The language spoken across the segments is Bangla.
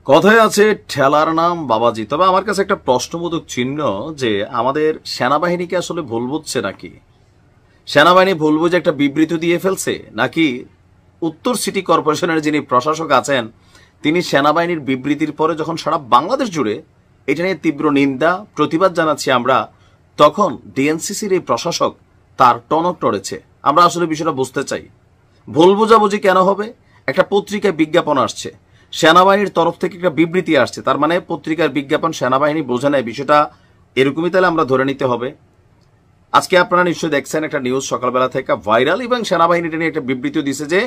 কথায় আছে ঠেলার নাম বাবাজি। তবে আমার কাছে একটা প্রশ্নবোধক চিহ্ন যে আমাদের সেনাবাহিনীকে আসলে ভুল বুঝছে নাকি, সেনাবাহিনী ভুল বুঝে একটা বিবৃতি দিয়ে ফেলছে নাকি উত্তর সিটি কর্পোরেশনের যিনি প্রশাসক আছেন তিনি সেনাবাহিনীর বিবৃতির পরে যখন সারা বাংলাদেশ জুড়ে এটা নিয়ে তীব্র নিন্দা প্রতিবাদ জানাচ্ছি আমরা, তখন ডিএনসিসির এই প্রশাসক তার টনক টড়েছে। আমরা আসলে বিষয়টা বুঝতে চাই, ভুল বোঝাবুঝি কেন হবে? একটা পত্রিকায় বিজ্ঞাপন আসছে, সেনাবাহিনীর তরফ থেকে একটা বিবৃতি আসছে, তার মানে পত্রিকার বিজ্ঞাপন সেনাবাহিনী বোঝে নেয়, বিষয়টা এরকমই তাহলে আমরা ধরে নিতে হবে। আজকে আপনারা নিশ্চয়ই দেখছেন একটা নিউজ সকালবেলা থেকে ভাইরাল, এবং সেনাবাহিনীটা নিয়ে একটা বিবৃতি দিছে যে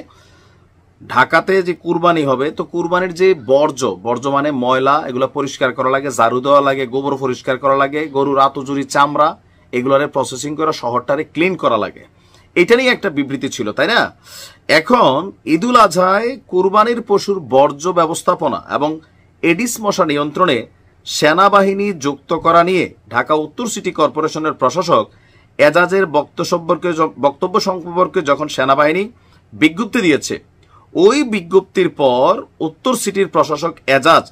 ঢাকাতে যে কুরবানি হবে, তো কুরবানির যে বর্জ্য মানে ময়লা, এগুলো পরিষ্কার করা লাগে, ঝাড়ু দেওয়া লাগে, গোবর পরিষ্কার করা লাগে, গরুর আতজুরি চামড়া এগুলোরে প্রসেসিং করে শহরটারে ক্লিন করা লাগে, এটা নিয়ে একটা বিবৃতি ছিল, তাই না? এখন ঈদুল আজহায় কুরবানির পশুর বর্জ্য ব্যবস্থাপনা এবং এডিস মশা নিয়ন্ত্রণে সেনাবাহিনী যুক্ত করা নিয়ে ঢাকা উত্তর সিটি কর্পোরেশনের প্রশাসক এজাজের বক্তব্য সম্পর্কে যখন সেনাবাহিনী বিজ্ঞপ্তি দিয়েছে, ওই বিজ্ঞপ্তির পর উত্তর সিটির প্রশাসক এজাজ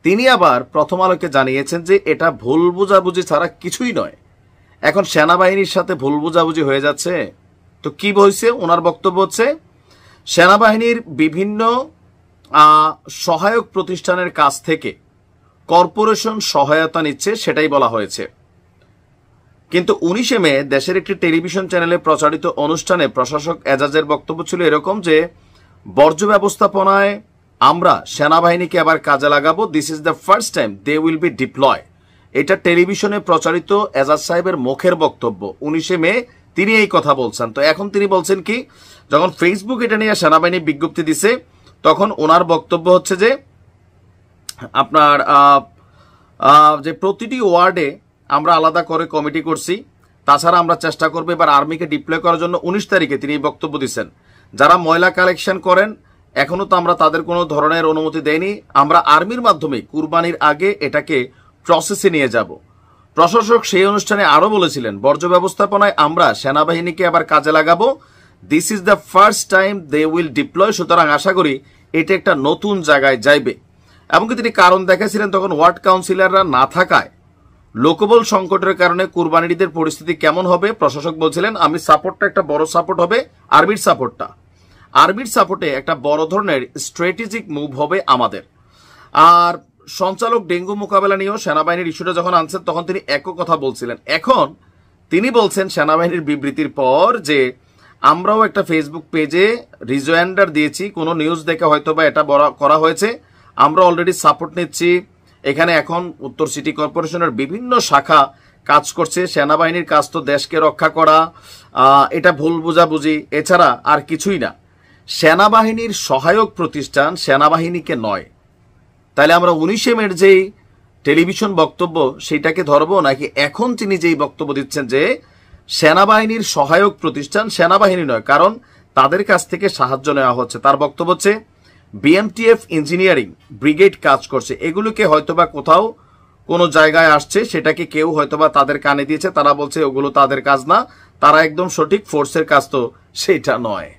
তিনি আবার প্রথম আলোকে জানিয়েছেন যে এটা ভুল বোঝাবুঝি ছাড়া কিছুই নয়। এখন সেনাবাহিনীর সাথে ভুল বোঝাবুঝি হয়ে যাচ্ছে, তো কি হয়েছে? ওনার বক্তব্য হচ্ছে সেনাবাহিনীর বিভিন্ন সহায়ক প্রতিষ্ঠানের কাছ থেকে কর্পোরেশন সহায়তা নিচ্ছে, সেটাই বলা হয়েছে। কিন্তু 19 মে দেশের একটি টেলিভিশন চ্যানেলে প্রচারিত অনুষ্ঠানে প্রশাসক এজাজের বক্তব্য ছিল এরকম যে বর্জ্য ব্যবস্থাপনায় আমরা সেনাবাহিনীকে আবার কাজে লাগাবো, this is the first time they will be deploy. এটা টেলিভিশনে প্রচারিত এজাজ সাহেবের মুখের বক্তব্য, 19 মে তিনি এই কথা বলছেন। তো এখন তিনি বলছেন কি, যখন ফেসবুক এটা নিয়ে সেনাবাহিনী বিজ্ঞপ্তি দিছে তখন ওনার বক্তব্য হচ্ছে যে আপনার যে প্রতিটি ওয়ার্ডে আমরা আলাদা করে কমিটি করছি, তাছাড়া আমরা চেষ্টা করবো এবার আর্মিকে ডিপ্লয় করার জন্য। 19 তারিখে তিনি এই বক্তব্য দিচ্ছেন, যারা ময়লা কালেকশন করেন এখনো তো আমরা তাদের কোনো ধরনের অনুমতি দেয়নি, আমরা আর্মির মাধ্যমে কুরবানির আগে এটাকে প্রসেসে নিয়ে যাব। প্রশাসক সেই অনুষ্ঠানে আরো বলেছিলেন বর্জ্য ব্যবস্থাপনায় আমরা সেনাবাহিনীকে আবার কাজে লাগাবো, this is the first time they will deploy. সুতরাং আশা করি এটা একটা নতুন জায়গায় যাইবে। এমনকি তিনি কারণ দেখাছিলেন তখন ওয়ার্ড কাউন্সিলররা না থাকায় লোকবল সংকটের কারণে কুরবানির ঈদের পরিস্থিতি কেমন হবে। প্রশাসক বলছিলেন আমি সাপোর্টটা একটা বড় সাপোর্ট হবে, আর্মির সাপোর্টে একটা বড় ধরনের স্ট্র্যাটেজিক মুভ হবে আমাদের। আর সঞ্চালক ডেঙ্গু মোকাবেলা নিয়েও সেনাবাহিনীর ইস্যুটা যখন আনছেন তখন তিনি একই কথা বলছিলেন। এখন তিনি বলছেন সেনাবাহিনীর বিবৃতির পর যে আমরাও একটা ফেসবুক পেজে রিজয়েন্ডার দিয়েছি, কোনো নিউজ দেখে হয়তো বা এটা করা হয়েছে, আমরা অলরেডি সাপোর্ট নিচ্ছি। এখানে এখন উত্তর সিটি কর্পোরেশনের বিভিন্ন শাখা কাজ করছে, সেনাবাহিনীর কাজ তো দেশকে রক্ষা করা, এটা ভুল বোঝাবুঝি এছাড়া আর কিছুই না। সেনাবাহিনীর সহায়ক প্রতিষ্ঠান সেনাবাহিনীকে নয়, তাহলে আমরা 19 মের যেই টেলিভিশন বক্তব্য সেইটাকে ধরবো, নাকি এখন তিনি যেই বক্তব্য দিচ্ছেন যে সেনাবাহিনীর সহায়ক প্রতিষ্ঠান সেনাবাহিনী নয়, কারণ তাদের কাছ থেকে সাহায্য নেওয়া হচ্ছে। তার বক্তব্য হচ্ছে বিএমটিএফ ইঞ্জিনিয়ারিং ব্রিগেড কাজ করছে, এগুলোকে হয়তোবা কোথাও কোনো জায়গায় আসছে, সেটাকে কেউ হয়তোবা তাদের কানে দিয়েছে, তারা বলছে ওগুলো তাদের কাজ না, তারা একদম সঠিক ফোর্সের কাজ তো সেটা নয়।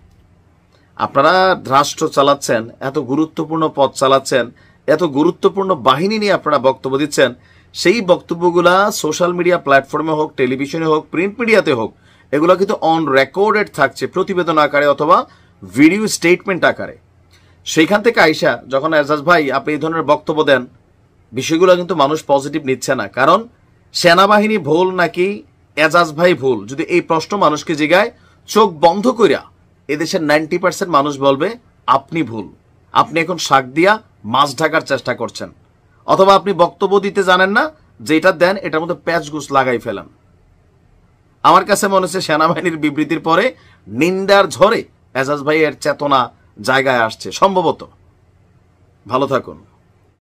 আপনারা রাষ্ট্র চালাচ্ছেন, এত গুরুত্বপূর্ণ পদ চালাচ্ছেন, এত গুরুত্বপূর্ণ বাহিনী নিয়ে আপনারা বক্তব্য দিচ্ছেন, সেই বক্তব্যগুলা সোশ্যাল মিডিয়া প্ল্যাটফর্মে হোক, টেলিভিশনে হোক, প্রিন্ট মিডিয়াতে হোক, এগুলো কিন্তু অন রেকর্ডেড থাকছে প্রতিবেদন আকারে অথবা ভিডিও স্টেটমেন্ট আকারে। সেইখান থেকে আইসা যখন এজাজ ভাই আপনি এই ধরনের বক্তব্য দেন, বিষয়গুলো কিন্তু মানুষ পজিটিভ নিচ্ছে না। কারণ সেনাবাহিনী ভুল নাকি এজাজ ভাই ভুল, যদি এই প্রশ্ন মানুষকে জিগায়, চোখ বন্ধ কইরা এদেশের 90% মানুষ বলবে আপনি ভুল, আপনি এখন শাক দিয়া মাছ ঢাকার চেষ্টা করছেন, অথবা আপনি বক্তব্য দিতে জানেন না, যেটা দেন এটার মধ্যে প্যাচ গুছ লাগাই ফেলেন। আমার কাছে মনে হচ্ছে সেনাবাহিনীর বিবৃতির পরে নিন্দার ঝড়ে এজাজ ভাই এর চেতনা জায়গায় আসছে সম্ভবত। ভালো থাকুন।